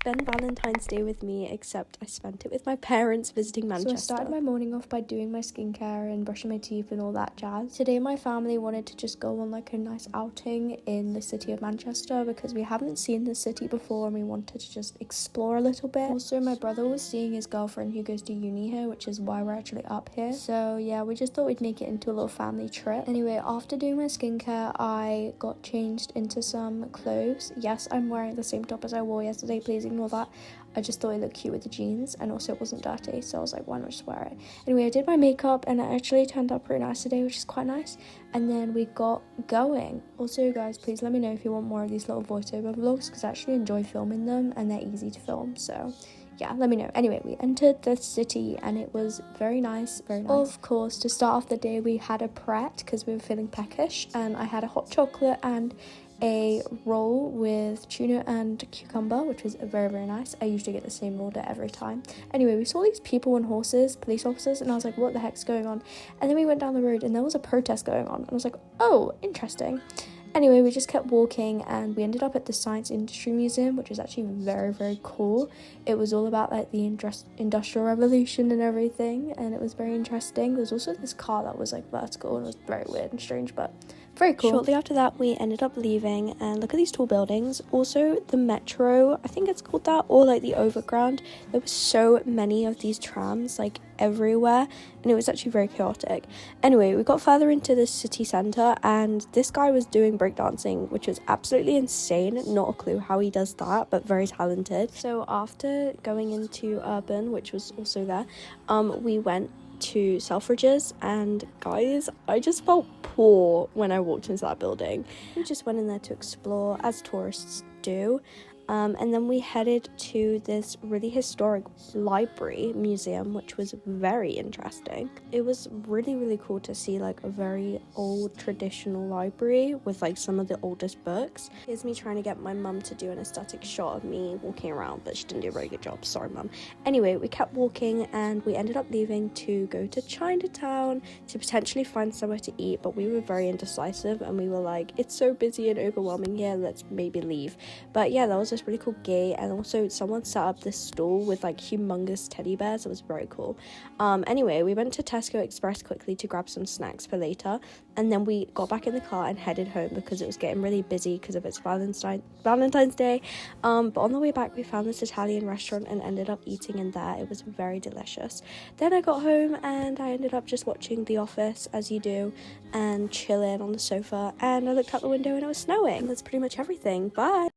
spend Valentine's Day with me, except I spent it with my parents visiting Manchester. So I started my morning off by doing my skincare and brushing my teeth and all that jazz. Today my family wanted to just go on like a nice outing in the city of Manchester because we haven't seen the city before and we wanted to just explore a little bit. Also, my brother was seeing his girlfriend who goes to uni here, which is why we're actually up here. So yeah, we just thought we'd make it into a little family trip. Anyway, after doing my skincare, I got changed into some clothes. Yes, I'm wearing the same top as I wore yesterday, please ignore that. I just thought it looked cute with the jeans, and also it wasn't dirty, so I was like, why not just wear it? Anyway, I did my makeup and it actually turned out pretty nice today, which is quite nice. And then we got going. Also, guys, please let me know if you want more of these little voiceover vlogs, because I actually enjoy filming them and they're easy to film, so yeah, let me know. Anyway, we entered the city and it was very nice, very nice. Of course, to start off the day, we had a Pret because we were feeling peckish, and I had a hot chocolate and a roll with tuna and cucumber, which was very, very nice. I usually get the same order every time. Anyway, we saw these people on horses, police officers, and I was like, what the heck's going on? And then we went down the road and there was a protest going on, and I was like, oh, interesting. Anyway, we just kept walking and we ended up at the Science Industry Museum, which was actually very, very cool. It was all about like the Industrial Revolution and everything, and it was very interesting. There was also this car that was like vertical, and it was very weird and strange, but very cool. Shortly after that, we ended up leaving, and look at these tall buildings. Also, the metro, I think it's called that, or like the overground. There were so many of these trams, like everywhere, and it was actually very chaotic. Anyway, we got further into the city centre, and this guy was doing breakdancing, which was absolutely insane. Not a clue how he does that, but very talented. So after going into Urban, which was also there, we went to Selfridges, and guys, I just felt poor when I walked into that building. We just went in there to explore, as tourists do. And then we headed to this really historic library museum, which was very interesting. It was really, really cool to see like a very old traditional library with like some of the oldest books. Here's me trying to get my mum to do an aesthetic shot of me walking around, but she didn't do a very good job. Sorry, mum. Anyway, we kept walking and we ended up leaving to go to Chinatown to potentially find somewhere to eat, but we were very indecisive and we were like, it's so busy and overwhelming here, let's maybe leave. But yeah, that was this really cool gate, and also someone set up this stall with like humongous teddy bears. It was very cool. Anyway, we went to Tesco Express quickly to grab some snacks for later, and then we got back in the car and headed home because it was getting really busy because of its Valentine's Day. But on the way back, we found this Italian restaurant and ended up eating in there. It was very delicious. Then I got home and I ended up just watching The Office, as you do, and chilling on the sofa, and I looked out the window and it was snowing. That's pretty much everything. Bye.